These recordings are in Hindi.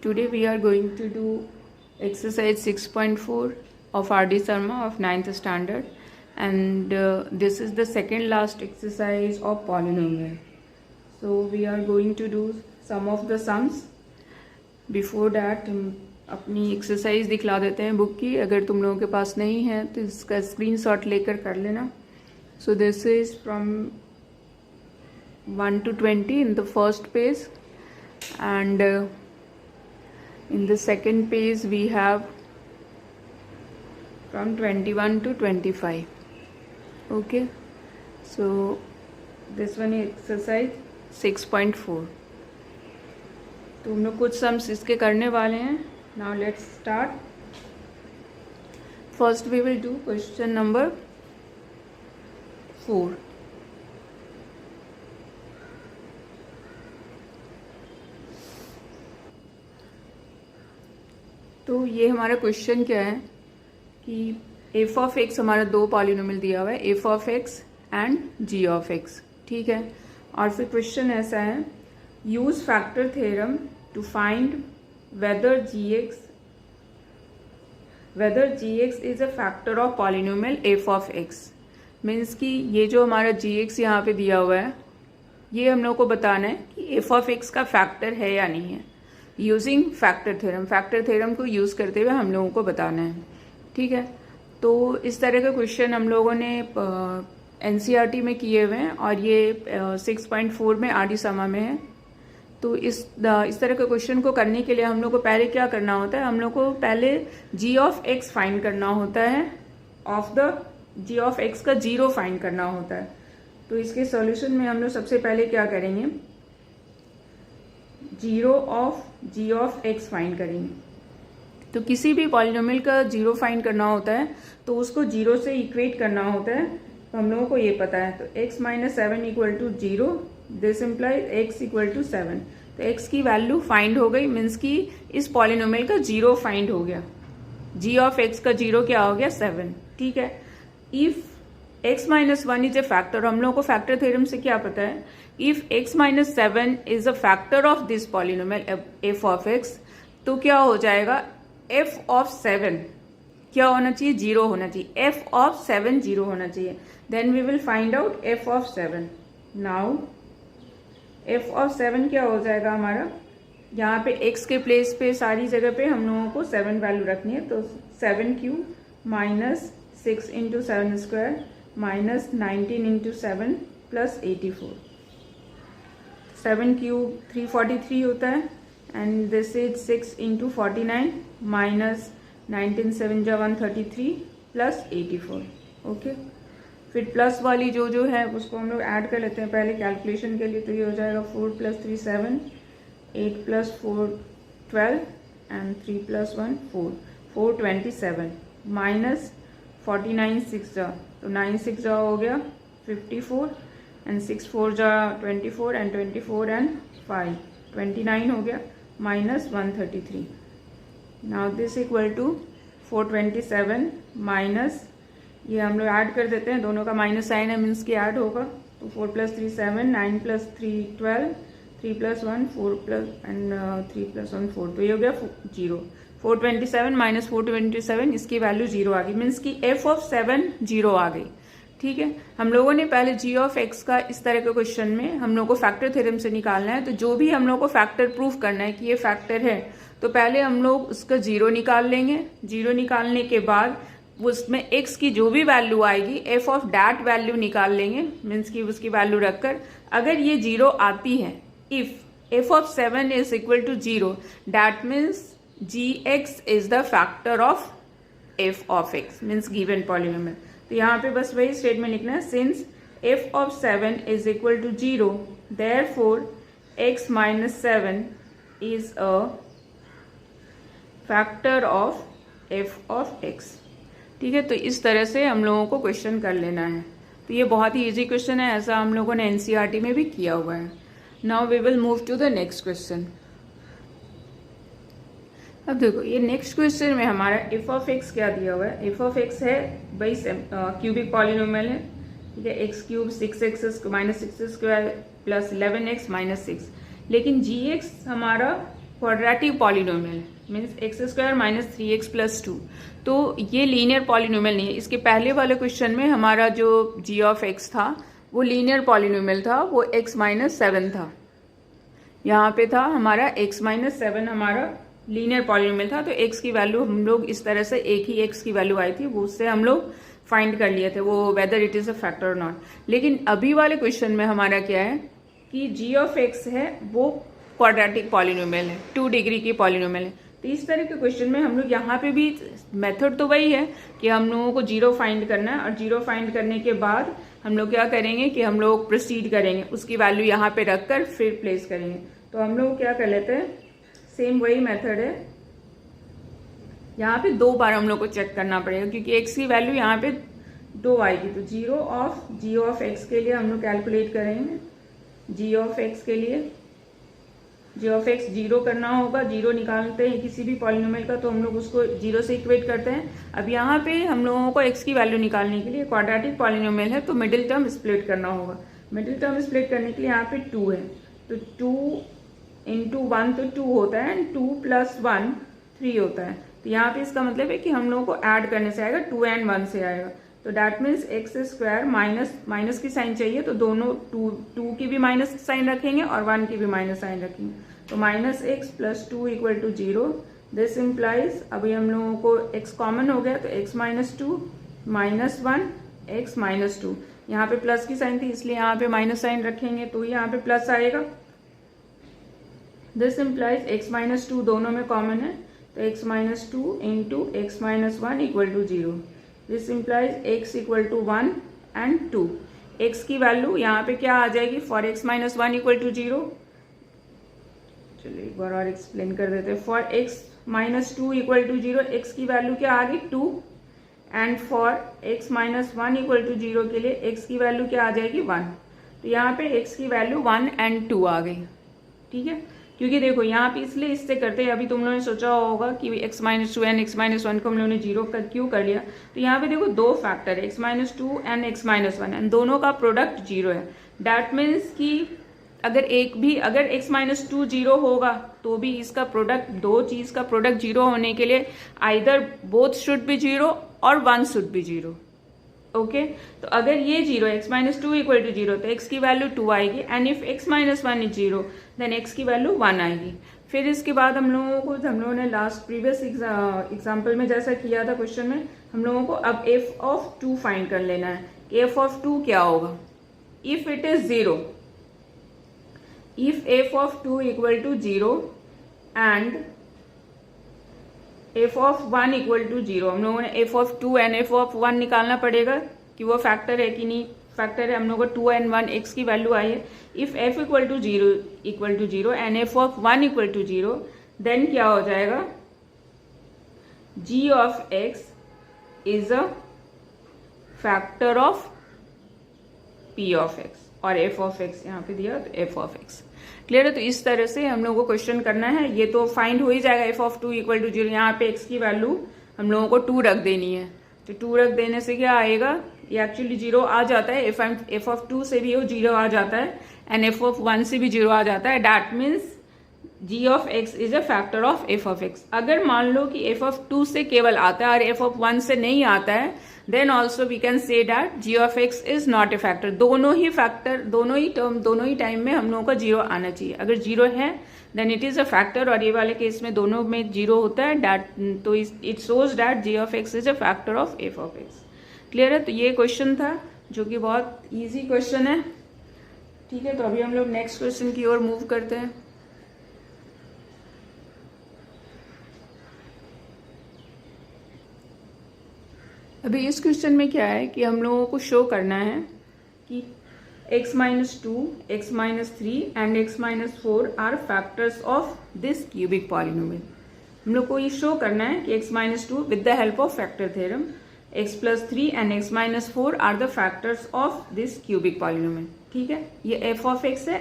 Today we are going to do exercise 6.4 of R.D. Sharma of 9th standard, and this is the second last exercise of polynomial. So we are going to do some of the sums. Before that हम अपनी एक्सरसाइज दिखला देते हैं बुक की. अगर तुम लोगों के पास नहीं है तो इसका स्क्रीनशॉट लेकर कर लेना. So this is from 1 to 20 in the first page, and in the second page we have from 21 to 25. Okay, so this one is exercise 6.4. तो हम लोग कुछ सम्स इसके करने वाले हैं. Now let's start. First we will do question number 4. तो ये हमारा क्वेश्चन क्या है कि एफ ऑफ एक्स हमारा दो पॉलिनोमियल दिया हुआ है, F of X and G of X. ठीक है, और फिर क्वेश्चन ऐसा है, use factor theorem to find whether G X is a factor of polynomial F of X. Means कि ये जो हमारा जी एक्स यहाँ पे दिया हुआ है, ये हम लोग को बताना है कि एफ ऑफ एक्स का फैक्टर है या नहीं है. यूजिंग फैक्टर थ्योरम को यूज करते हुए हम लोगों को बताना है. ठीक है, तो इस तरह का क्वेश्चन हम लोगों ने एनसीईआरटी में किए हुए हैं और ये 6.4 में आरडी शर्मा में है. तो इस तरह के क्वेश्चन को करने के लिए हम लोग को पहले क्या करना होता है, हम लोग को पहले जी ऑफ एक्स फाइंड करना होता है, of the G of X का जीरो फाइंड करना होता है. तो इसके सॉल्यूशन में हम लोग सबसे पहले क्या करेंगे, zero of G of X find करेंगे. तो किसी भी पॉलिनोमियल का जीरो फाइंड करना होता है तो उसको जीरो से इक्वेट करना होता है. तो हम लोगों को ये पता है, तो x minus 7 equal to zero, this implies x equal to 7. तो x की वैल्यू फाइंड हो गई, मीन्स कि इस पॉलिनोमियल का जीरो फाइंड हो गया. g ऑफ x का जीरो क्या हो गया, 7. ठीक है, if x minus 1 is a factor, हम लोगों को फैक्टर थ्योरम से क्या पता है, if x minus 7 is a factor of this polynomial f of x, तो क्या हो जाएगा, f ऑफ 7 क्या होना चाहिए, जीरो होना चाहिए. f ऑफ 7 जीरो होना चाहिए. Then we will find out f of 7. Now f of 7 क्या हो जाएगा हमारा, यहाँ पे x के प्लेस पे सारी जगह पे हम लोगों को 7 वैल्यू रखनी है. तो 7 cube minus 6 into 7 square minus 19 into 7 plus 84. 7 cube 343 होता है, and this is 6 into 49 minus 19 7 जा 133 प्लस 84. ओके, फिर प्लस वाली जो है उसको हम लोग ऐड कर लेते हैं पहले कैलकुलेशन के लिए. तो ये हो जाएगा 4 plus 3 7, 8 plus 4 12 and 3 plus 1 4, 427 minus 49 6 जा, तो 9 6 जा हो गया 54 एंड 6 4 जा 24 एंड 24 एंड 5 29 हो गया minus 133. Now this equal to 427 minus, ये हम लोग ऐड कर देते हैं, दोनों का माइनस साइन है मीन्स की ऐड होगा. तो 4 plus 3 7, 9 plus 3 12, 3 plus 1 4 plus and 3 plus 1 4. तो ये हो गया जीरो. 427 माइनस 427, इसकी वैल्यू जीरो आ गई, मीन्स की f ऑफ 7 जीरो आ गई. ठीक है, हम लोगों ने पहले g ऑफ x का इस तरह के क्वेश्चन में हम लोग को फैक्टर थ्योरम से निकालना है. तो जो भी हम लोग को फैक्टर प्रूफ करना है कि ये फैक्टर है, तो पहले हम लोग उसका जीरो निकाल लेंगे. जीरो निकालने के बाद उसमें x की जो भी वैल्यू आएगी f ऑफ दैट वैल्यू निकाल लेंगे, मीन्स की उसकी वैल्यू रखकर अगर ये जीरो आती है, if f of 7 is equal to zero, that means gx is the factor of f of x, means given polynomial. तो यहाँ पे बस वही स्टेटमेंट लिखना है, since f of 7 is equal to zero, therefore x minus 7 is a factor of f of x. ठीक है, तो इस तरह से हम लोगों को क्वेश्चन कर लेना है. तो ये बहुत ही इजी क्वेश्चन है, ऐसा हम लोगों ने एनसीईआरटी में भी किया हुआ है. Now we will move to the next question. अब देखो ये नेक्स्ट क्वेश्चन में हमारा एफ ऑफ एक्स क्या दिया हुआ है. एफ ऑफ एक्स है भाई क्यूबिक पॉलिनोमियल है. ठीक है, x cube 6x minus 6 square plus 11x minus 6. लेकिन जी एक्स हमारा quadratic polynomial means x square minus 3x plus 2, तो ये लीनियर पॉलिनोमियल नहीं है। इसके पहले वाले क्वेश्चन में हमारा जो g ऑफ x था वो लीनियर पॉलिनोमियल था, वो x माइनस 7 था। यहाँ पे था हमारा x माइनस 7 हमारा लीनियर पॉलिनोमियल था, तो x की वैल्यू हम लोग इस तरह से एक ही x की वैल्यू आई थी, वो उससे हम लोग फाइंड कर लिए थे वो whether it is a factor और नॉट। लेकिन अभी वाले क्वेश्चन में हमारा क्या है कि g ऑफ x है वो क्वाड्रेटिक पॉलिनोमियल है, 2 डिग्री की पॉलिनोमियल है। तो इस तरह के क्वेश्चन में हम लोग यहाँ पे भी मेथड तो वही है कि हम लोगों को जीरो फाइंड करना है, और जीरो फाइंड करने के बाद हम लोग क्या करेंगे कि हम लोग प्रोसीड करेंगे, उसकी वैल्यू यहाँ पे रखकर फिर प्लेस करेंगे। तो हम लोग क्या कर लेते हैं, सेम वही मेथड है। यहाँ पे 2 बार हम लोग को चेक करना पड़ेगा क्योंकि x की वैल्यू यहाँ पे 2 आएगी। तो g ऑफ x के लिए हम लोग कैलकुलेट करेंगे। g ऑफ x के लिए g ऑफ x जीरो करना होगा, जीरो निकालते हैं किसी भी पॉलिनोमियल का तो हम लोग उसको जीरो से इक्वेट करते हैं। अब यहाँ पे हम लोगों को x की वैल्यू निकालने के लिए क्वाड्रेटिक पॉलिनोमियल है तो मिडिल टर्म स्प्लिट करना होगा। मिडिल टर्म स्प्लिट करने के लिए यहाँ पे 2 है, तो 2 इंटू 1 तो 2 होता है एंड 2 प्लस 1 3 होता है। तो यहाँ पे इसका मतलब है कि हम लोगों को ऐड करने से आएगा, 2 एंड 1 से आएगा। तो that means x square minus की साइन चाहिए तो दोनों 2 की भी माइनस साइन रखेंगे और 1 की भी माइनस साइन रखेंगे। तो minus X plus 2 equal to 0। This implies, अभी हम लोगों को x कॉमन हो गया तो x minus 2 minus 1 x minus 2। यहाँ पे प्लस की साइन थी इसलिए यहाँ पे माइनस साइन रखेंगे तो यहाँ पे प्लस आएगा। दिस इम्प्लाइज x माइनस 2 दोनों में कॉमन है तो x minus 2 into X minus 1 equal to 0। This implies x equal to 1 and 2। x की वैल्यू यहाँ पे क्या आ जाएगी, for x minus 1 equal to 0। चलिए एक बार और एक्सप्लेन कर देते हैं। For x minus 2 equal to 0 x की वैल्यू क्या आ गई 2, and for x minus 1 equal to 0 के लिए x की वैल्यू क्या आ जाएगी 1। तो यहाँ पे x की वैल्यू 1 एंड 2 आ गई, ठीक है। क्योंकि देखो यहाँ पे इसलिए इससे करते हैं, अभी तुम लोगों ने सोचा होगा कि x minus 2 and x minus 1 को हम लोगों ने जीरो क्यों कर लिया। तो यहाँ पे देखो 2 फैक्टर है, x minus 2 and x minus 1 and दोनों का प्रोडक्ट जीरो है। डैट मीन्स कि अगर x माइनस 2 जीरो होगा तो भी इसका प्रोडक्ट, दो चीज का प्रोडक्ट जीरो होने के लिए either both should be zero और 1 शुड बी जीरो। ओके, तो अगर ये zero x minus 2 equal to 0 तो x की वैल्यू 2 आएगी, and if x minus 1 is 0 then x की वैल्यू 1 आएगी। फिर इसके बाद हम लोगों ने लास्ट प्रीवियस एग्जाम्पल में जैसा किया था क्वेश्चन में, हम लोगों को अब f ऑफ 2 फाइंड कर लेना है कि f ऑफ 2 क्या होगा। If it is 0, if f of 2 equal to 0 and f of 1 equal to 0, हम लोगों ने f of 2 and f of 1 निकालना पड़ेगा कि वो फैक्टर है कि नहीं। फैक्टर है, हम लोगों को 2 and 1 x की वैल्यू आई है। If f equal to 0 and f of 1 equal to 0 then क्या हो जाएगा, g of x is a factor of p of x और f of x यहाँ पे दिया तो f of x। क्लियर है। तो इस तरह से हम लोगों को क्वेश्चन करना है। ये तो फाइंड हो ही जाएगा f of 2 इक्वल टू 0। यहाँ पे x की वैल्यू हम लोगों को 2 रख देनी है, तो 2 रख देने से क्या आएगा, ये एक्चुअली 0 आ जाता है। f of 2 से भी वो 0 आ जाता है एंड f of 1 से भी 0 आ जाता है। That means g of x is a factor of f of x। अगर मान लो कि f of 2 से केवल आता है और f of 1 से नहीं आता है, then also we can say that g of x is not a factor. दोनों ही फैक्टर, दोनों ही टाइम में हम लोगों का 0 आना चाहिए। अगर 0 है then it is a factor, और ये वाले केस में दोनों में 0 होता है डैट, तो it shows that g of x is a factor of f of x। Clear है। तो ये क्वेश्चन था जो कि बहुत ईजी क्वेश्चन है, ठीक है। तो अभी हम लोग नेक्स्ट क्वेश्चन की ओर मूव करते हैं। अभी इस क्वेश्चन में क्या है कि हम लोगों को शो करना है कि x minus 2, x minus 3 and x minus 4 are factors of this cubic polynomial. हम लोग को ये शो करना है कि x minus 2 with the help of factor theorem, x plus 3 and x minus 4 are the factors of this cubic polynomial, ठीक है। ये f ऑफ x है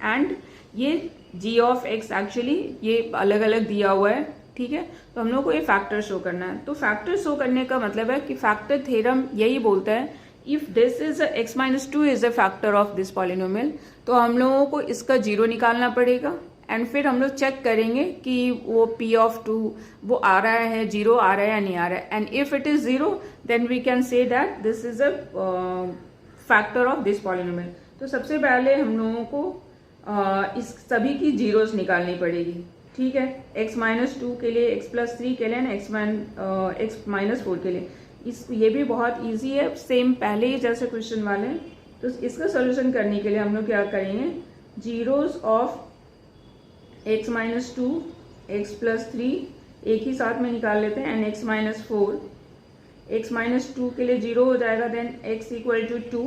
एंड ये g ऑफ x, एक्चुअली ये अलग अलग दिया हुआ है, ठीक है। तो हम लोग को ये फैक्टर शो करना है। तो फैक्टर शो करने का मतलब है कि फैक्टर थ्योरम यही बोलता है if this is x minus 2 is a factor of this polynomial, तो हम लोगों को इसका 0 निकालना पड़ेगा एंड फिर हम लोग चेक करेंगे कि वो p ऑफ 2 वो आ रहा है, 0 आ रहा है या नहीं आ रहा है. And if it is 0 then we can say that this is a factor of this polynomial. तो सबसे पहले हम लोगों को इस सभी की जीरोस निकालनी पड़ेगी. ठीक है, x माइनस 2 के लिए, x प्लस 3 के लिए, x माइनस 4 के लिए. ये भी बहुत इजी है, सेम पहले ही जैसे क्वेश्चन वाले. तो इसका सोल्यूशन करने के लिए हम लोग क्या करेंगे, zeros of x minus 2, x plus 3 एक ही साथ में निकाल लेते हैं, and x minus 4. x minus 2 के लिए 0 हो जाएगा, देन x इक्वल टू 2.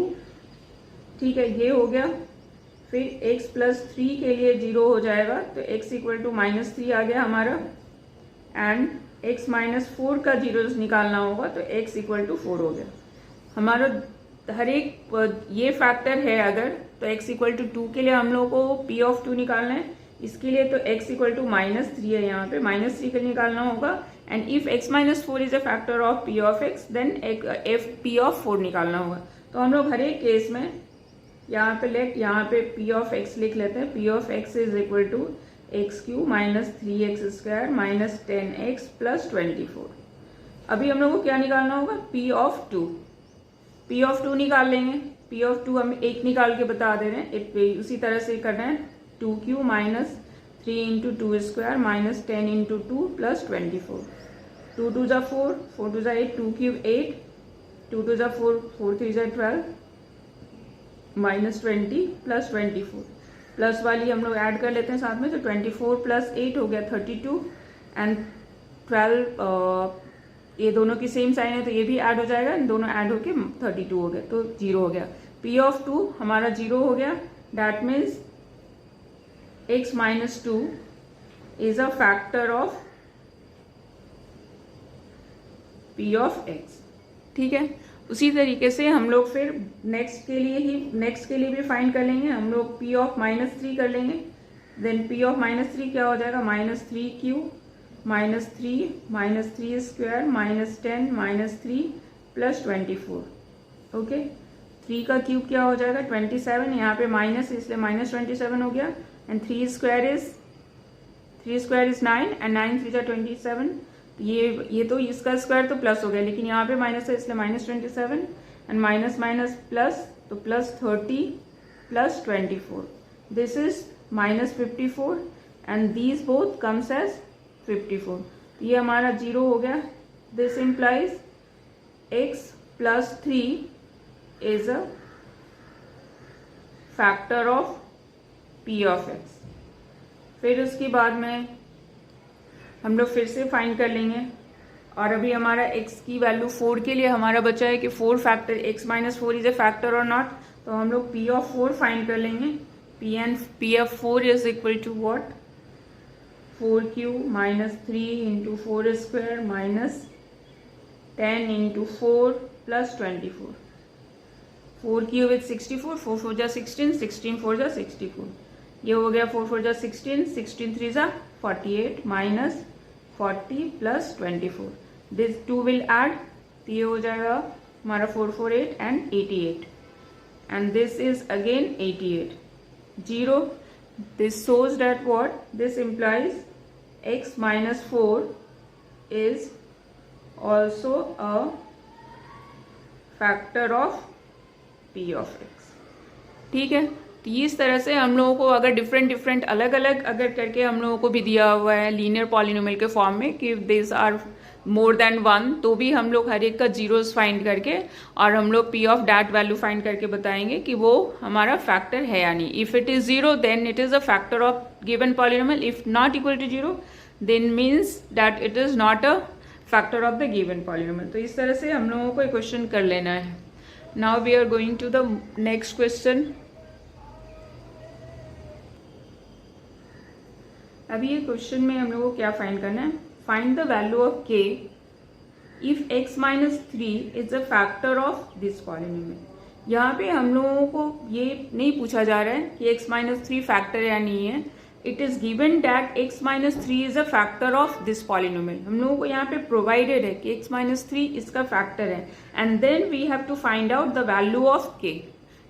ठीक है, ये हो गया. फिर x प्लस 3 के लिए 0 हो जाएगा, तो x इक्वल टू माइनस 3 आ गया हमारा. एंड x माइनस 4 का जीरोस निकालना होगा, तो x इक्वल टू 4 हो गया हमारा. हर एक ये फैक्टर है अगर, तो x इक्वल टू 2 के लिए हम लोग को p ऑफ 2 निकालना है. इसके लिए तो x इक्वल टू माइनस 3 है, यहाँ पे माइनस 3 का निकालना होगा. And if x minus 4 is a factor of p of x, then f p of 4 निकालना होगा. तो हम लोग हर एक केस में यहाँ पे p ऑफ x लिख लेते हैं. p of x is equal to X cube minus 3x square minus 10x plus 24. अभी हम लोग को क्या निकालना होगा, p ऑफ 2. p ऑफ 2 निकाल लेंगे. p ऑफ 2 हम एक निकाल के बता दे रहे हैं, उसी तरह से करना है. 2q minus 3 into 2 square minus 10 into 2 plus 24. 2 2 जा 4, 4 2 जा 8, 2 क्यूब 8, 2 2 जा 4, 4 3 जा 12 माइनस 20 प्लस 24. प्लस वाली हम लोग ऐड कर लेते हैं साथ में, तो 24 प्लस 8 हो गया 32. एंड 12 ये दोनों की सेम साइन है, तो ये भी ऐड हो जाएगा, दोनों ऐड होके 32 हो गया, तो 0 हो गया. p ऑफ 2 हमारा 0 हो गया. That means x minus 2 is a factor of p of x. ठीक है, उसी तरीके से हम लोग फिर नेक्स्ट के लिए भी फाइंड कर लेंगे. हम लोग p ऑफ माइनस 3 कर लेंगे. देन p ऑफ माइनस 3 क्या हो जाएगा, minus 3q minus 3 square minus 10 minus 3 plus 24. Okay, 3 का क्यूब क्या हो जाएगा 27. यहाँ पे माइनस इसलिए माइनस 27 हो गया. एंड 3 स्क्वायर इज 9 एंड 9 3 जा 27. ये तो इसका स्क्वायर तो प्लस हो गया, लेकिन यहाँ पे माइनस है इसलिए minus 27. And minus minus plus, तो plus 30 plus 24. This is minus 54 and these both comes as 54. ये हमारा 0 हो गया. This implies x plus 3 is a factor of p of x. फिर उसके बाद में हम लोग फिर से फाइंड कर लेंगे. और अभी हमारा x की वैल्यू 4 के लिए हमारा बचा है कि 4 factor x minus 4 is a factor और नॉट. तो हम लोग p ऑफ 4 फाइंड कर लेंगे. p of 4 is equal to what, 4q minus 3 into 4 square minus 10 into 4 plus 24. 4 cube is 64, 4 4 जा 16, 16 4 जा 64. ये हो गया 4 4 जा 16, 16 3 जा 48 minus 40 plus 24. This 2 will add, तो ये हो जाएगा हमारा 448 and 88. And this is again 88. 0. This shows that what? This implies x minus 4 is also a factor of p of x. ठीक है, तो इस तरह से हम लोगों को अगर डिफरेंट अलग अलग अगर करके हम लोगों को भी दिया हुआ है लीनियर पॉलिनोमियल के फॉर्म में कि दिस आर मोर देन 1, तो भी हम लोग हर एक का जीरोस फाइंड करके और हम लोग p of that value find करके बताएंगे कि वो हमारा फैक्टर है या नहीं. If it is 0 then it is a factor of given polynomial. If not equal to 0 then means that it is not a factor of the given polynomial. तो इस तरह से हम लोगों को एक क्वेश्चन कर लेना है. Now we are going to the next question. अभी ये क्वेश्चन में हम लोगों को क्या फाइंड करना है, find the value of k if x minus 3 is a factor of this polynomial. यहाँ पे हम लोगों को ये नहीं पूछा जा रहा है कि x माइनस 3 फैक्टर या नहीं है. It is given that x minus 3 is a factor of this polynomial. हम लोगों को यहाँ पे प्रोवाइडेड है कि x माइनस 3 इसका फैक्टर है and then we have to find out the value of k.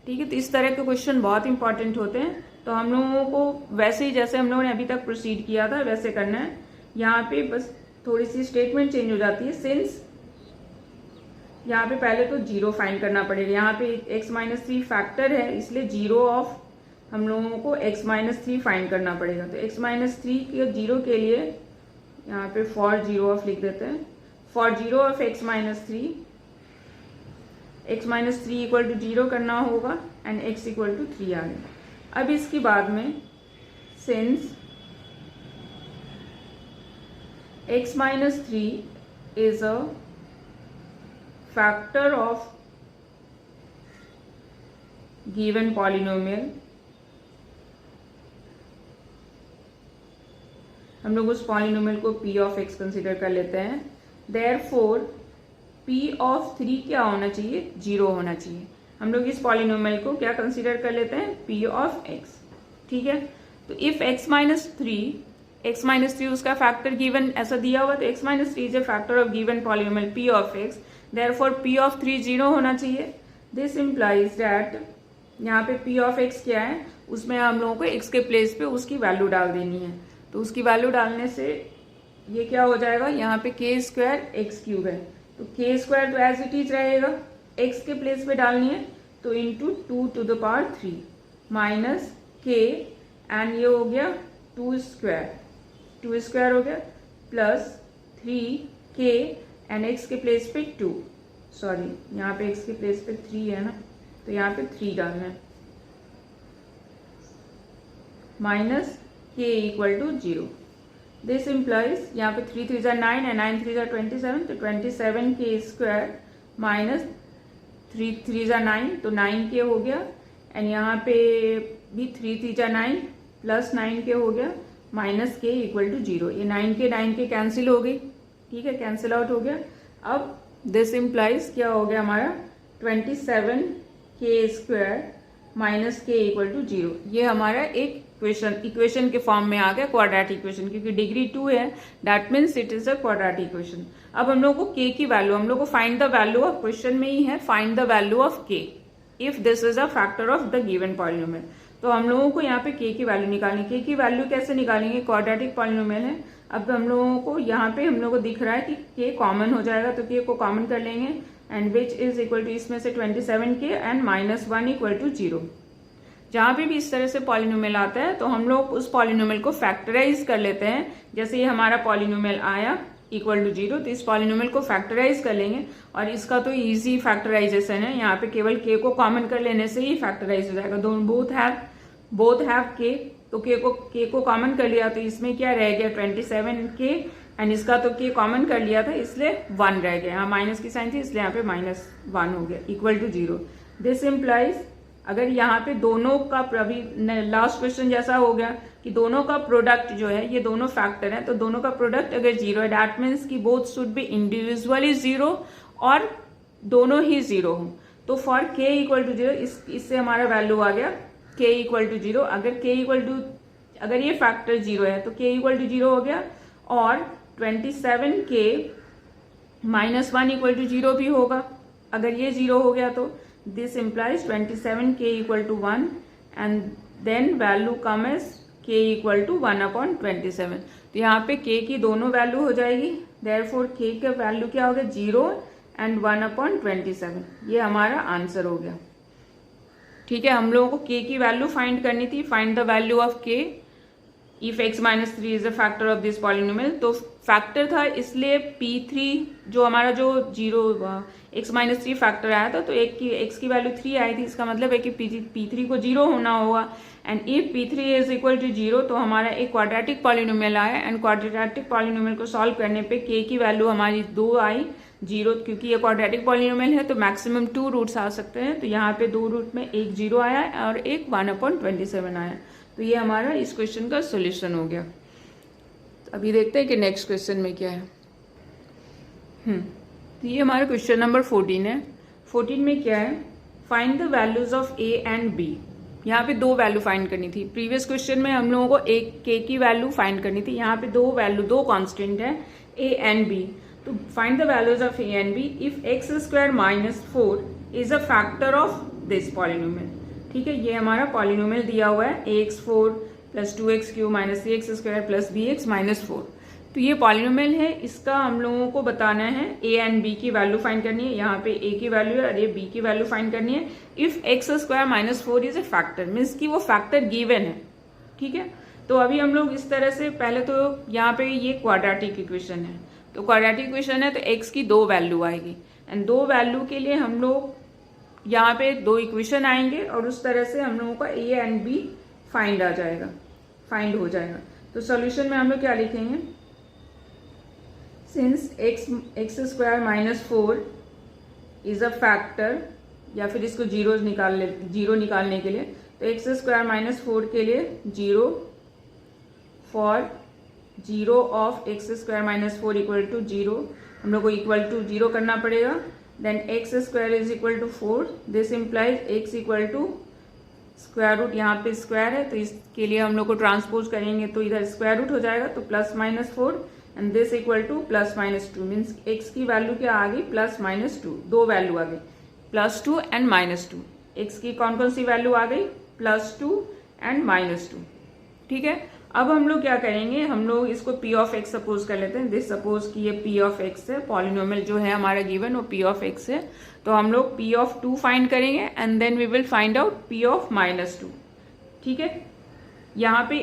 ठीक है, तो इस तरह के क्वेश्चन बहुत इंपॉर्टेंट होते हैं. तो तो हम लोगों को वैसे ही जैसे हम लोगों ने अभी तक प्रोसीड किया था वैसे करना है। यहाँ पे बस थोड़ी सी स्टेटमेंट चेंज हो जाती है, सिंस यहाँ पे पहले तो जीरो फाइंड करना पड़ेगा। यहाँ पे x-3 फैक्टर है, इसलिए जीरो ऑफ हम लोगों को x-3 फाइंड करना पड़ेगा। तो x-3 के जीरो के लिए यहाँ पे फॉर जीरो ऑफ लिख देते हैं। For zero of x-3 equal to zero करना होगा एंड x इक्वल टू 3 आ गया। अब इसके बाद में since x-3 is a factor of given polynomial, हम लोग उस पॉलिनोमियल को p ऑफ x कंसिडर कर लेते हैं। देयरफॉर p ऑफ 3 क्या होना चाहिए, 0 होना चाहिए। हम लोग इस पॉलिनोमियल को क्या कंसिडर कर लेते हैं, p ऑफ x। ठीक है, तो इफ x-3 उसका फैक्टर गिवन ऐसा दिया हुआ, तो x-3 is a factor of given polynomial p of x, therefore p of 3 0 होना चाहिए। दिस इम्प्लाइज दैट यहाँ पे p ऑफ x क्या है, उसमें हम लोगों को x के प्लेस पे उसकी वैल्यू डाल देनी है। तो उसकी वैल्यू डालने से ये क्या हो जाएगा, यहाँ पे k स्क्वायर एक्स क्यूब है, तो k स्क्वायर तो एज इट इज रहेगा, x के प्लेस पे डालनी है तो into 2 to the power 3 minus k and ये हो गया 2 स्क्वायर हो गया प्लस 3k एंड x के प्लेस पे 2, सॉरी यहाँ पे x के प्लेस पे 3 है ना, तो यहाँ पे 3 डालना है minus k equal to 0। This implies यहाँ पे 3 3 9 एंड 9 3 27, तो 27k स्क्वायर माइनस 3 3 9, तो 9k हो गया एंड यहाँ पे भी 3 3 9 प्लस 9k हो गया माइनस k इक्वल टू 0। ये 9k कैंसिल हो गई, ठीक है, कैंसिल आउट हो गया। अब दिस इम्प्लाइज क्या हो गया हमारा 27k square minus k equal to 0। ये हमारा एक इक्वेशन के फॉर्म में आ गया, क्वाड्रेटिक इक्वेशन, क्योंकि डिग्री 2 है, that means it is a quadratic equation. अब हम लोग को k की वैल्यू, हम लोग को find the value of, question में ही है find the value of k if this is a factor of the given polynomial. तो हम लोगों को यहाँ पे k की वैल्यू निकालनी। k की वैल्यू कैसे निकालेंगे, क्वाड्रेटिक पॉलिनोमियल है। अब हम लोगों को यहाँ पे हम लोग को दिख रहा है कि k कॉमन हो जाएगा, तो k को कॉमन कर लेंगे and which is equal to, इसमें से 27k and minus 1 equal to 0। जहां पे भी इस तरह से पॉलिनोमियल आता है तो हम लोग उस पॉलिनोमियल को फैक्टराइज कर लेते हैं। जैसे ये हमारा पॉलिनोमियल आया इक्वल टू 0, तो इस पॉलिनोमियल को फैक्टराइज कर लेंगे और इसका तो इजी फैक्टराइजेशन है, यहाँ पे केवल k को कॉमन कर लेने से ही फैक्टराइज हो जाएगा। दोनों बोथ हैव k, तो k को कॉमन कर लिया तो इसमें क्या रह गया 27k एंड इसका तो k कॉमन कर लिया था इसलिए 1 रह गया, यहाँ माइनस की साइन थी इसलिए यहाँ पे -1 हो गया इक्वल टू 0। दिस इम्प्लाइज अगर यहाँ पे दोनों का, अभी लास्ट क्वेश्चन जैसा हो गया कि दोनों का प्रोडक्ट जो है, ये दोनों फैक्टर है, तो दोनों का प्रोडक्ट अगर 0 है दैट मीन्स कि बोथ शुड बी इंडिविजुअली 0 और दोनों ही 0 हो। तो फॉर k इक्वल टू 0 इससे हमारा वैल्यू आ गया k इक्वल टू 0। अगर ये फैक्टर 0 है तो k इक्वल टू 0 हो गया और 27k माइनस 1 इक्वल टू 0 भी होगा अगर ये 0 हो गया तो। This implies 27k equal to 1 and then value come as k equal to 1/27। तो यहाँ पे k की दोनों वैल्यू हो जाएगी, देयरफॉर k का वैल्यू क्या हो गया 0 एंड 1/27। ये हमारा आंसर हो गया। ठीक है, हम लोगों को k की वैल्यू फाइंड करनी थी, find the value of k if x-3 is a factor of this polynomial. तो फैक्टर था इसलिए p3 जो हमारा जो 0 x-3 फैक्टर आया था तो x की वैल्यू 3 आई थी, इसका मतलब है कि p3 को 0 होना होगा and if p3 is equal to 0 तो हमारा एक क्वाड्रेटिक पॉलिनोमियल आया एंड क्वाड्रेटिक पॉलिनोमियल को सॉल्व करने पे k की वैल्यू हमारी 2 आई 0, क्योंकि ये क्वाड्रेटिक पॉलिनोमियल है तो मैक्सिमम 2 रूट्स आ सकते हैं। तो यहाँ पे 2 रूट में एक 0 आया और एक 1/27 आया। तो ये हमारा इस क्वेश्चन का सोल्यूशन हो गया। तो अभी देखते हैं कि नेक्स्ट क्वेश्चन में क्या है। तो ये हमारा क्वेश्चन नंबर 14 है। 14 में क्या है, find the values of a and b। यहाँ पे 2 वैल्यू फाइंड करनी थी। प्रीवियस क्वेश्चन में हम लोगों को एक k की वैल्यू फाइंड करनी थी, यहाँ पे 2 कॉन्स्टेंट है a एंड b। तो find the values of a and b if x² - 4 is a factor of this polynomial. ठीक है, ये हमारा पॉलिनोमियल दिया हुआ है ax4 plus 2x³ minus 3x² plus bx minus 4। तो ये पॉलिनोमियल है, इसका हम लोगों को बताना है a एंड b की वैल्यू फाइंड करनी है। यहाँ पे a की वैल्यू है और ये b की वैल्यू फाइंड करनी है। If x² minus 4 is a factor, means कि वो फैक्टर गिवन है। ठीक है, तो अभी हम लोग इस तरह से, पहले तो यहाँ पे ये क्वाड्रेटिक इक्वेशन है, तो क्वाड्रेटिक इक्वेशन है तो x की 2 वैल्यू आएगी एंड 2 वैल्यू के लिए हम लोग यहाँ पे 2 इक्वेशन आएंगे और उस तरह से हम लोगों का a एंड b फाइंड हो जाएगा। तो सॉल्यूशन में हम लोग क्या लिखेंगे, since x² minus 4 is a factor, या फिर इसको जीरो निकालने के लिए, तो x² माइनस 4 के लिए 0 for 0 of x² minus 4 equal to 0, हम लोग को इक्वल टू 0 करना पड़ेगा। Then x² is equal to 4, this implies x equal to square root, यहाँ पे स्क्वायर है तो इसके लिए हम लोग को ट्रांसपोज करेंगे तो इधर स्क्वायर रूट हो जाएगा, तो plus minus 4 and this equal two plus minus 2, means x की वैल्यू क्या आ गई, प्लस माइनस 2, 2 वैल्यू आ गई, प्लस 2 एंड माइनस 2। x की कौन सी वैल्यू आ गई, प्लस 2 एंड माइनस 2। ठीक है, अब हम लोग क्या करेंगे, हम लोग इसको p ऑफ x सपोज कर लेते हैं। दिस सपोज कि ये p ऑफ x है, पॉलिनोमियल जो है हमारा गिवन वो p ऑफ x है, तो हम लोग p ऑफ 2 फाइंड करेंगे and then we will find out p of minus 2। ठीक है, यहाँ पे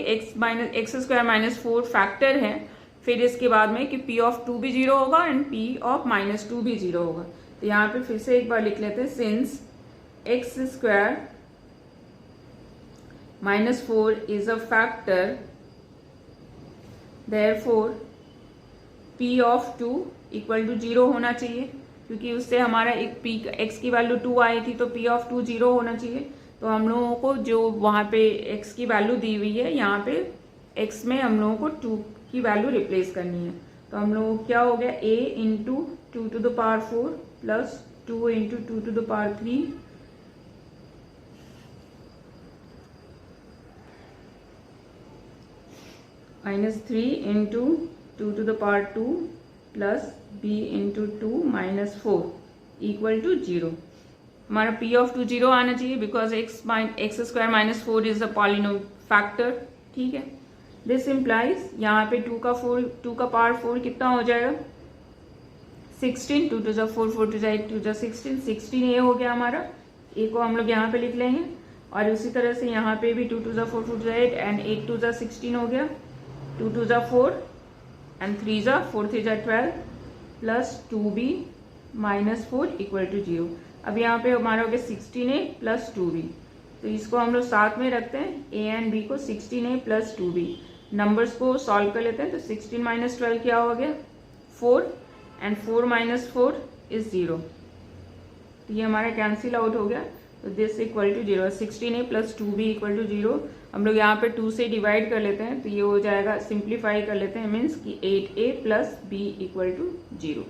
x² माइनस 4 फैक्टर है, फिर इसके बाद में कि p ऑफ 2 भी 0 होगा एंड p ऑफ माइनस 2 भी 0 होगा। तो यहाँ पे फिर से एक बार लिख लेते हैं, since x² minus 4 is a factor, therefore p of 2 equal to 0 होना चाहिए, क्योंकि उससे हमारा एक p x की वैल्यू 2 आई थी, तो p ऑफ 2 0 होना चाहिए। तो हम लोगों को जो वहाँ पे x की वैल्यू दी हुई है, यहाँ पे x में हम लोगों को 2 की वैल्यू रिप्लेस करनी है। तो हम लोगों को क्या हो गया, a into 2 to the power 4 plus 2 into 2 to the power 3 minus 3 into 2 to the power 2 plus b into 2 minus 4 equal to 0। हमारा p ऑफ 2 0 आना चाहिए because x² minus 4 is the polynomial factor. ठीक है, दिस इम्प्लाइज यहाँ पे 2 का पावर 4 कितना हो जाएगा, 16, 2 टू जा 4, 4 टू जा 8, 2 जा 16, 16 a हो गया हमारा, a को हम लोग यहाँ पे लिख लेंगे। और उसी तरह से यहाँ पे भी 2 टू जा 4, 4 टू जा 8 एंड 8 टू जा 16 हो गया, 2 टू जा 4 एंड 3 जा 4, 3 जा 12 plus 2b minus 4 equal to 0। अब यहाँ पे हमारा हो गया 16a प्लस 2b, तो इसको हम लोग साथ में रखते हैं, a एंड b को 16a प्लस 2b। नंबर्स को सॉल्व कर लेते हैं, तो 16 माइनस 12 क्या हो गया, 4 एंड 4 माइनस 4 इज 0, तो ये हमारा कैंसिल आउट हो गया। तो this equal to 0, 16a plus 2b equal to 0। हम लोग यहाँ पे 2 से डिवाइड कर लेते हैं, तो ये हो जाएगा, सिंप्लीफाई कर लेते हैं, मीन्स कि 8a plus b equal to 0।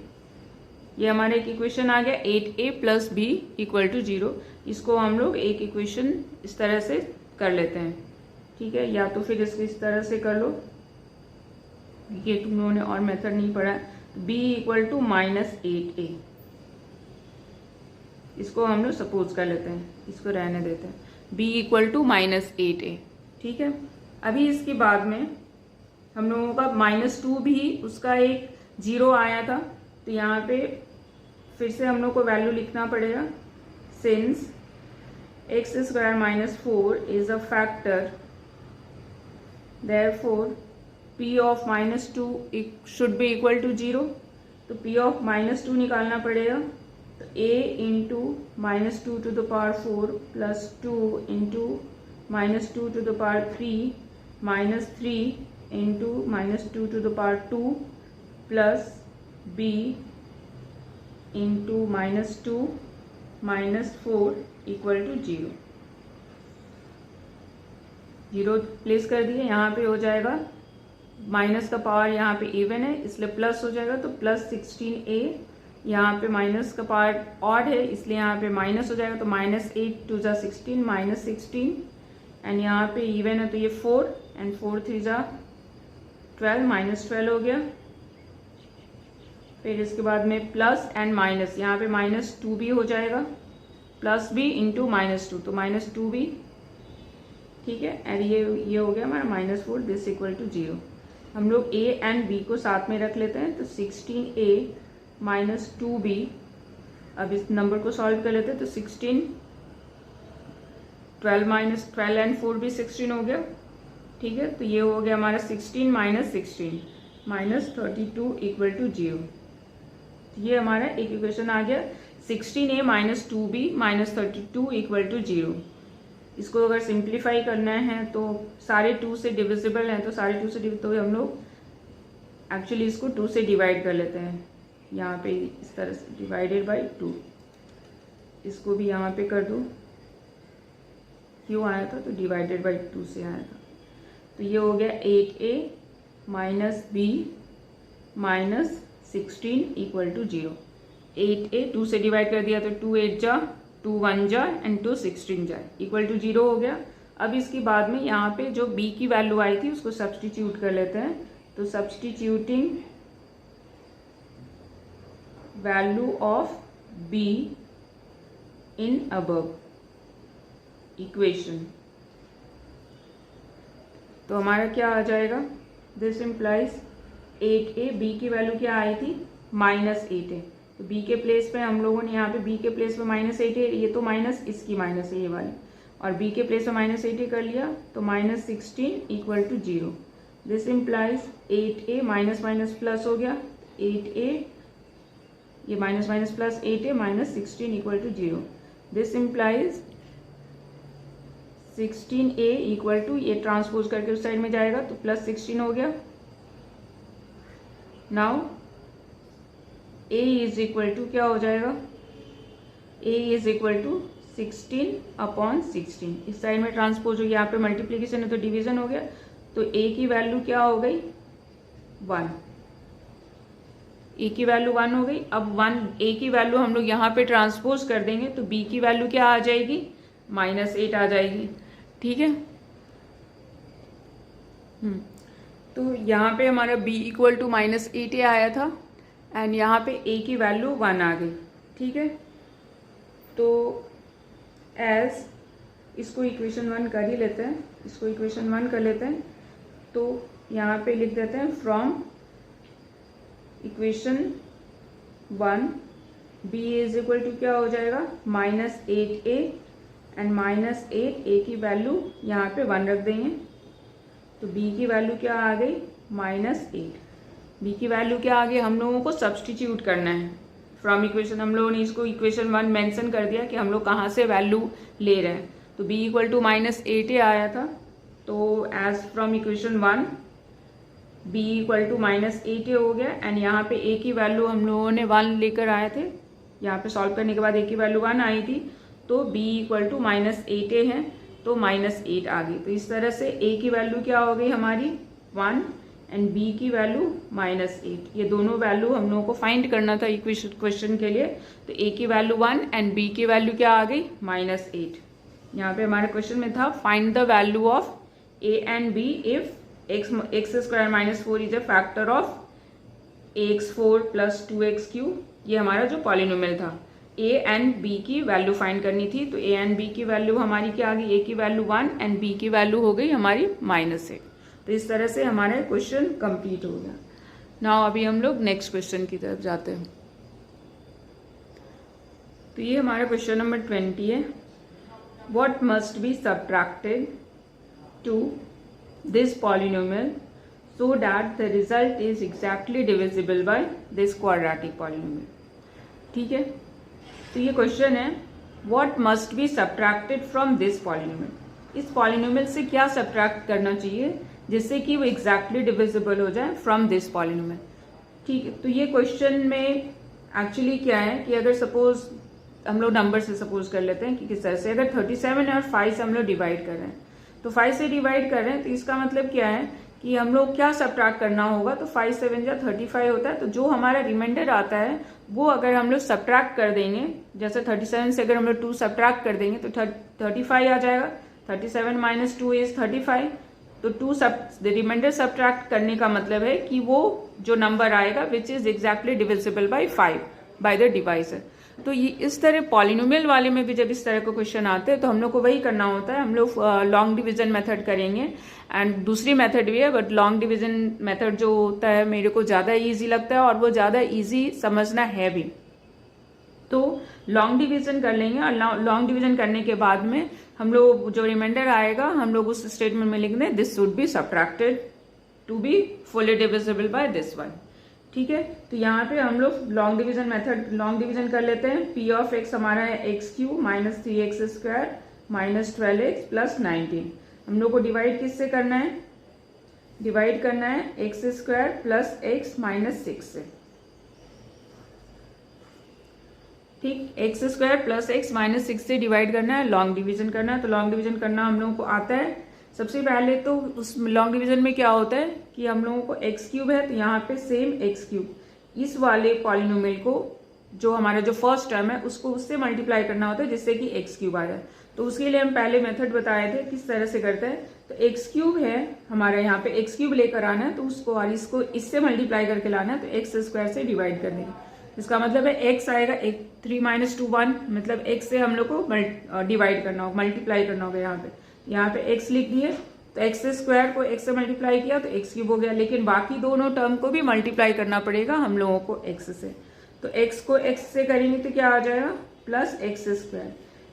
ये हमारा एक इक्वेशन आ गया, 8a plus b equal to 0। इसको हम लोग एक इक्वेशन इस तरह से कर लेते हैं। ठीक है, या तो फिर इसको इस तरह से कर लो, ये तुम लोगों ने और मेथड नहीं पढ़ा, b equal to minus 8a, इसको हम लोग सपोज कर लेते हैं, इसको रहने देते हैं, b equal to minus 8a। ठीक है, अभी इसके बाद में हम लोगों का माइनस 2 भी उसका एक 0 आया था, तो यहाँ पे फिर से हम लोग को वैल्यू लिखना पड़ेगा, since x² minus 4 is a factor, therefore p of minus 2 should be equal to 0। तो p ऑफ माइनस 2 निकालना पड़ेगा, तो a into minus 2 to the power 4 plus 2 into minus 2 to the power 3 minus 3 into minus 2 to the power 2 plus b into minus 2 minus 4 equal to 0। 0 place कर दिए, यहाँ पे हो जाएगा, माइनस का पावर यहाँ पे इवन है इसलिए प्लस हो जाएगा, तो प्लस 16a, यहाँ पे माइनस का पावर ऑड है इसलिए यहाँ पे माइनस हो जाएगा, तो माइनस 8 टू जा 16 माइनस 16 एंड यहाँ पे इवन है तो ये 4 एंड 4 3 जा 12 माइनस 12 हो गया। फिर इसके बाद में प्लस एंड माइनस, यहाँ पे माइनस 2 भी हो जाएगा, प्लस बी इंटू -2, तो -2b, ठीक है। एंड ये हो गया हमारा -4, दिस इक्वल टू 0। हम लोग a एंड b को साथ में रख लेते हैं, तो 16a माइनस 2b, अब इस नंबर को सॉल्व कर लेते हैं, तो 16, 12 एंड 4 भी 16 हो गया, ठीक है। तो ये हो गया हमारा 16 माइनस 16 माइनस 32 इक्वल टू 0। ये हमारा एक इक्वेशन आ गया, 16a minus 2b minus 32 equal to 0। इसको अगर सिंप्लीफाई करना है तो सारे 2 से डिविजिबल हैं, तो सारे 2 से तो हम लोग एक्चुअली इसको 2 से डिवाइड कर लेते हैं, यहाँ पे इस तरह से डिवाइडेड बाई 2। इसको भी यहाँ पे कर दो, क्यों आया था, तो डिवाइडेड बाई 2 से आया था। तो ये हो गया 8a minus b minus 16 equal to 0। 8a 2 से डिवाइड कर दिया, तो 2 8 जा, 2 1 जा एंड 2 16 जा, इक्वल टू 0 हो गया। अब इसके बाद में यहाँ पे जो b की वैल्यू आई थी उसको सब्सटीट्यूट कर लेते हैं, तो substituting value of b in above equation, तो हमारा क्या आ जाएगा, दिस इम्प्लाइज 8a, b की वैल्यू क्या आई थी -8a, तो b के प्लेस पे हम लोगों ने यहाँ पे b के प्लेस पे -8 है, ये तो माइनस, इसकी माइनस है ये वाली, और b के प्लेस पे -8 कर लिया, तो -16 equal to 0। This implies 8a minus minus plus हो गया, 8a ये minus minus plus 8a minus 16 equal to 0। This implies 16a equal to, ये ट्रांसपोज करके उस साइड में जाएगा, तो प्लस 16 हो गया। Now a is equal to क्या हो जाएगा, a is equal to 16 upon 16, इस साइड में ट्रांसपोज हो, यहाँ पे मल्टीप्लीकेशन है तो डिवीजन हो गया, तो a की वैल्यू क्या हो गई 1, a की वैल्यू 1 हो गई। अब a की वैल्यू हम लोग यहाँ पे ट्रांसपोज कर देंगे, तो b की वैल्यू क्या आ जाएगी -8 आ जाएगी, ठीक है। तो यहाँ पे हमारा b इक्वल टू -8 आया था, एंड यहाँ पे a की वैल्यू 1 आ गई, ठीक है। तो एज इसको इक्वेशन 1 कर ही लेते हैं, इसको इक्वेशन 1 कर लेते हैं, तो यहाँ पे लिख देते हैं from equation 1 b is equal to क्या हो जाएगा -8a एंड -8 a की वैल्यू यहाँ पे 1 रख देंगे, तो b की वैल्यू क्या आ गई -8। b की वैल्यू क्या आ गई, हम लोगों को सब्सटीट्यूट करना है फ्रॉम इक्वेशन, हम लोगों ने इसको इक्वेशन 1 मेंशन कर दिया कि हम लोग कहाँ से वैल्यू ले रहे हैं, तो b इक्वल टू -8a आया था, तो as from equation 1 b equal to -8a हो गया, एंड यहाँ पे a की वैल्यू हम लोगों ने 1 लेकर आए थे, यहाँ पे सॉल्व करने के बाद a की वैल्यू 1 आई थी, तो b इक्वल टू -8a है, तो -8 आ गई। तो इस तरह से a की वैल्यू क्या हो गई हमारी 1 एंड b की वैल्यू -8, ये दोनों वैल्यू हम लोगों को फाइंड करना था इक्वेशन क्वेश्चन के लिए, तो a की वैल्यू 1 एंड b की वैल्यू क्या आ गई -8। यहाँ पे हमारे क्वेश्चन में था find the value of a and b if x² - 4 is a factor of ax4 + 2x3, ये हमारा जो पॉलिनोमियल था, a एंड b की वैल्यू फाइंड करनी थी, तो a एंड b की वैल्यू हमारी क्या आ गई, a की वैल्यू 1 एंड b की वैल्यू हो गई हमारी -8। तो इस तरह से हमारा क्वेश्चन कंप्लीट हो गया। नाउ अभी हम लोग नेक्स्ट क्वेश्चन की तरफ जाते हैं। तो ये हमारा क्वेश्चन नंबर 20 है, what must be subtracted to this polynomial so that the result is exactly divisible by this quadratic polynomial, ठीक है। तो ये क्वेश्चन है what must be subtracted from this polynomial, इस पॉलिनोमियल से क्या सब्ट्रैक्ट करना चाहिए जिससे कि वो एग्जैक्टली डिविजिबल हो जाए फ्रॉम दिस पॉलिनोमियल, ठीक है। तो ये क्वेश्चन में एक्चुअली क्या है कि अगर सपोज हम लोग नंबर से सपोज कर लेते हैं कि किस तरह से, अगर 37 और 5 से हम लोग डिवाइड कर रहे हैं, तो 5 से डिवाइड कर रहे हैं, तो इसका मतलब क्या है कि हम लोग क्या सब्ट्रैक्ट करना होगा, तो 5 7 जा 35 होता है, तो जो हमारा रिमाइंडर आता है वो अगर हम लोग सब्ट्रैक्ट कर देंगे, जैसे 37 से अगर हम लोग 2 सब्ट्रैक्ट कर देंगे तो 35 आ जाएगा, 37 - 2 इज 35, तो 2 रिमाइंडर सब्ट्रैक्ट करने का मतलब है कि वो जो नंबर आएगा which is exactly divisible bye 5 by the divisor. तो ये इस तरह पॉलिनोमियल वाले में भी जब इस तरह के क्वेश्चन आते हैं तो हम लोग को वही करना होता है, हम लोग लॉन्ग डिवीजन मेथड करेंगे। एंड दूसरी मेथड भी है, बट लॉन्ग डिवीजन मेथड जो होता है मेरे को ज़्यादा ईजी लगता है और वो ज़्यादा ईजी समझना है भी। तो लॉन्ग डिवीजन कर लेंगे और लॉन्ग डिवीजन करने के बाद में हम लोग जो रिमाइंडर आएगा हम लोग उस स्टेटमेंट में लिख दें this should be subtracted to be fully divisible by this one. ठीक है, तो यहाँ पे हम लोग long division method long division कर लेते हैं। पी ऑफ एक्स हमारा है x cube minus 3x square minus 12x plus 19। हम लोग को डिवाइड किससे करना है? डिवाइड करना है x square plus x minus 6 से। ठीक, x square plus x minus 6 से डिवाइड करना है, लॉन्ग डिवीजन करना है। तो लॉन्ग डिवीजन करना हम लोगों को आता है। सबसे पहले तो उस लॉन्ग डिवीजन में क्या होता है कि हम लोगों को एक्स क्यूब है तो यहाँ पे सेम एक्स क्यूब इस वाले पॉलिनोमियल को जो हमारा जो फर्स्ट टर्म है उसको उससे मल्टीप्लाई करना होता है जिससे कि एक्स क्यूब आ जाए। तो उसके लिए हम पहले मेथड बताए थे किस तरह से करते हैं। तो एक्स क्यूब है हमारा, यहाँ पे एक्स क्यूब लेकर आना है तो उसको और इसको इससे मल्टीप्लाई करके लाना है, तो एक्स स्क्वायर से डिवाइड कर देंगे। इसका मतलब है एक्स आएगा 3 माइनस 2 1, मतलब एक्स से हम लोग को डिवाइड करना होगा, मल्टीप्लाई करना होगा। यहाँ पे एक्स लिख दिए तो एक्स स्क्वायर को एक्स से मल्टीप्लाई किया तो एक्स क्यूब हो गया, लेकिन बाकी दोनों टर्म को भी मल्टीप्लाई करना पड़ेगा हम लोगों को एक्स से। तो एक्स को एक्स से करेंगे तो क्या आ जाएगा प्लस एक्स स्क्वायर,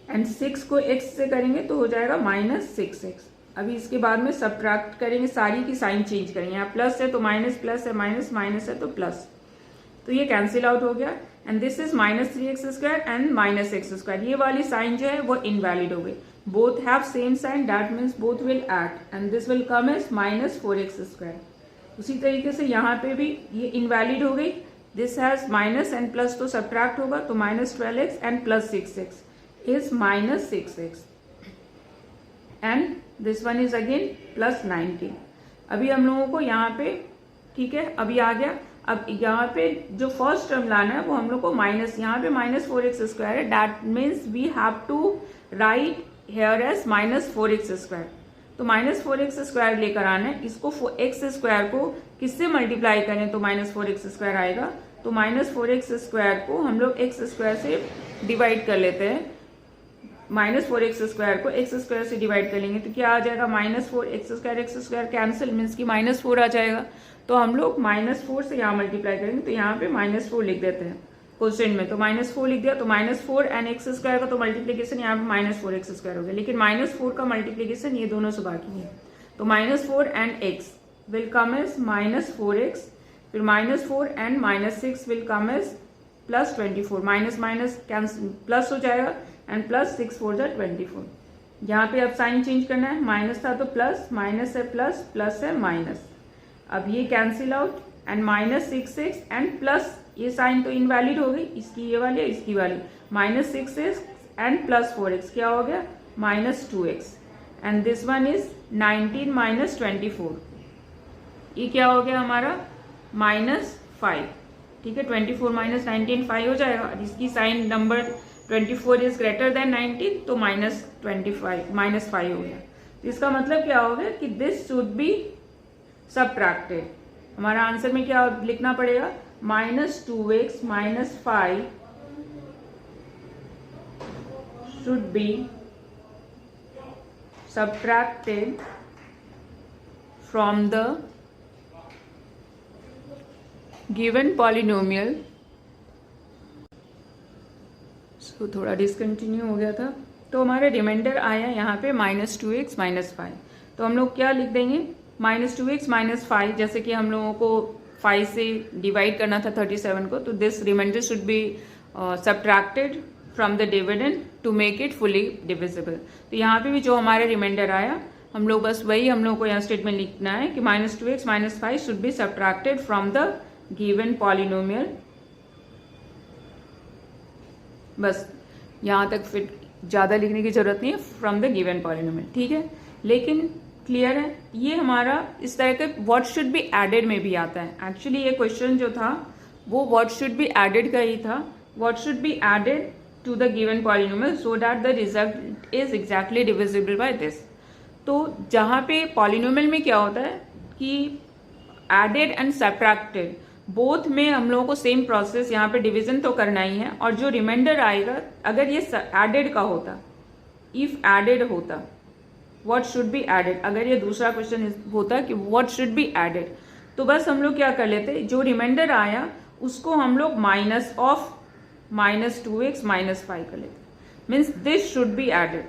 एंड 6 को एक्स से करेंगे तो हो जाएगा माइनस 6x। अभी इसके बाद में सब्ट्रैक्ट करेंगे, सारी की साइन चेंज करेंगे। यहाँ प्लस है तो माइनस, प्लस है माइनस, माइनस है तो प्लस, तो ये कैंसिल आउट हो गया। And this is minus 3x square and minus x square. ये वाली साइन जो है वो इनवैलिड हो गई। Both have same sign, that means both will add and this will come as minus 4x square. उसी तरीके से यहाँ पे भी ये इनवैलिड हो गई। This has minus and plus तो सब्ट्रैक्ट होगा, तो minus 12x and plus 6x is minus 6x and this one is again plus 19। अभी हम लोगों को यहाँ पे ठीक है अभी आ गया। अब यहाँ पे जो फर्स्ट टर्म लाना है वो हम लोग को माइनस, यहाँ पे माइनस 4x स्क्वायर है, that means we have to write here as minus 4x square. तो माइनस 4x स्क्वायर लेकर आना है, इसको x स्क्वायर को किससे मल्टीप्लाई करें तो माइनस 4x स्क्वायर आएगा। तो माइनस 4x स्क्वायर को हम लोग x स्क्वायर से डिवाइड कर लेते हैं। माइनस 4x स्क्वायर को x स्क्वायर से डिवाइड कर लेंगे तो क्या आ जाएगा minus 4x square cancel, means की माइनस 4 आ जाएगा। तो हम लोग माइनस 4 से यहाँ मल्टीप्लाई करेंगे, तो यहाँ पे माइनस 4 लिख देते हैं क्वेश्चन में। तो माइनस 4 लिख दिया, तो माइनस 4 एंड एक्स स्क्वायर का तो मल्टीप्लीकेशन यहाँ पे माइनस 4x स्क्वायर हो गया, लेकिन माइनस 4 का मल्टीप्लीकेशन ये दोनों से बाकी है। तो minus 4 and x will come as minus 4x, फिर minus 4 and minus 6 will come as plus 24। Minus minus plus हो जाएगा एंड प्लस 6 4 जा 24। यहाँ पे अब साइन चेंज करना है, माइनस था तो प्लस, माइनस है प्लस, प्लस है माइनस। अब ये cancel out and minus 6x and plus, ये साइन तो इनवैलिड हो गई, इसकी ये वाली इसकी वाली, minus 6x and plus 4x क्या हो गया minus 2x and this one is 19 minus 24। ये क्या हो गया हमारा माइनस 5। ठीक है, 24 माइनस 19 5 हो जाएगा। इसकी sign number 24 is greater than 19 तो माइनस 25 माइनस 5 हो गया। तो इसका मतलब क्या हो गया कि दिस शुड बी सबट्रैक्टेड। हमारा आंसर में क्या लिखना पड़ेगा minus 2x minus 5 should be subtracted from the given polynomial. So थोड़ा डिसकंटिन्यू हो गया था। तो हमारा रिमाइंडर आया यहाँ पे माइनस 2x माइनस 5। तो हम लोग क्या लिख देंगे माइनस 2x माइनस 5, जैसे कि हम लोगों को 5 से डिवाइड करना था 37 को, तो this remainder should be subtracted from the dividend to make it fully divisible. तो यहाँ पे भी जो हमारे रिमाइंडर आया हम लोग बस वही हम लोग को यहाँ स्टेटमेंट लिखना है कि minus 2x minus 5 should be subtracted from the given polynomial. बस यहाँ तक, फिर ज़्यादा लिखने की जरूरत नहीं है, फ्रॉम द गिवन पॉलिनोमियल। ठीक है, लेकिन क्लियर है ये हमारा इस तरह के व्हाट शुड बी एडेड में भी आता है। एक्चुअली ये क्वेश्चन जो था वो व्हाट शुड बी एडेड का ही था। What should be added to the given polynomial so that the result is exactly divisible by this. तो जहाँ पे पॉलिनोमियल में क्या होता है कि एडेड एंड सब्ट्रैक्टेड बोथ में हम लोगों को सेम प्रोसेस यहाँ पे डिवीजन तो करना ही है, और जो रिमाइंडर आएगा अगर ये एडेड का होता, इफ एडेड होता, व्हाट शुड बी एडेड, अगर ये दूसरा क्वेश्चन होता कि व्हाट शुड बी एडेड, तो बस हम लोग क्या कर लेते, जो रिमाइंडर आया उसको हम लोग माइनस ऑफ -2x -5 कर लेते, means this should be added.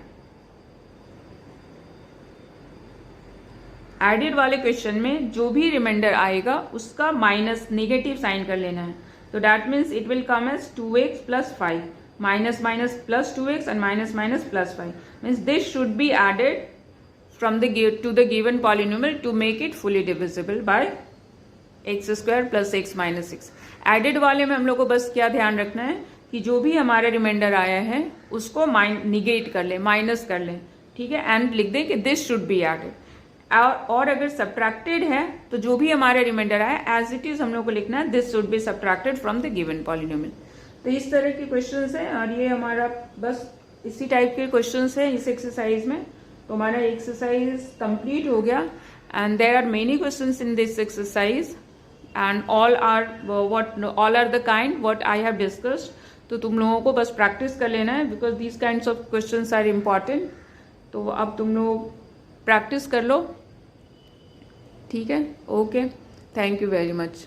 Added वाले क्वेश्चन में जो भी रिमाइंडर आएगा उसका माइनस नेगेटिव साइन कर लेना है, तो that means it will come as 2x + 5 minus minus plus 2x and minus minus plus 5, means this should be added from the to the given polynomial to make it fully divisible by x² + x - 6। Added वाले में हम लोग को बस क्या ध्यान रखना है कि जो भी हमारा रिमाइंडर आया है उसको निगेट कर ले, माइनस कर ले, ठीक है, एंड लिख दे कि दिस शुड बी एडेड। और अगर सब्ट्रैक्टेड है तो जो भी हमारा रिमाइंडर आया एज इट इज हम लोग को लिखना है this should be subtracted from the given polynomial. तो इस तरह के क्वेश्चंस हैं, और ये हमारा बस इसी टाइप के क्वेश्चंस हैं इस एक्सरसाइज में। तो हमारा एक्सरसाइज कंप्लीट हो गया, and there are many questions in this exercise and all are the kind what I have discussed. तो तुम लोगों को बस प्रैक्टिस कर लेना है, because these kinds of questions are important. तो अब तुम लोग प्रैक्टिस कर लो, ठीक है, okay, thank you very much.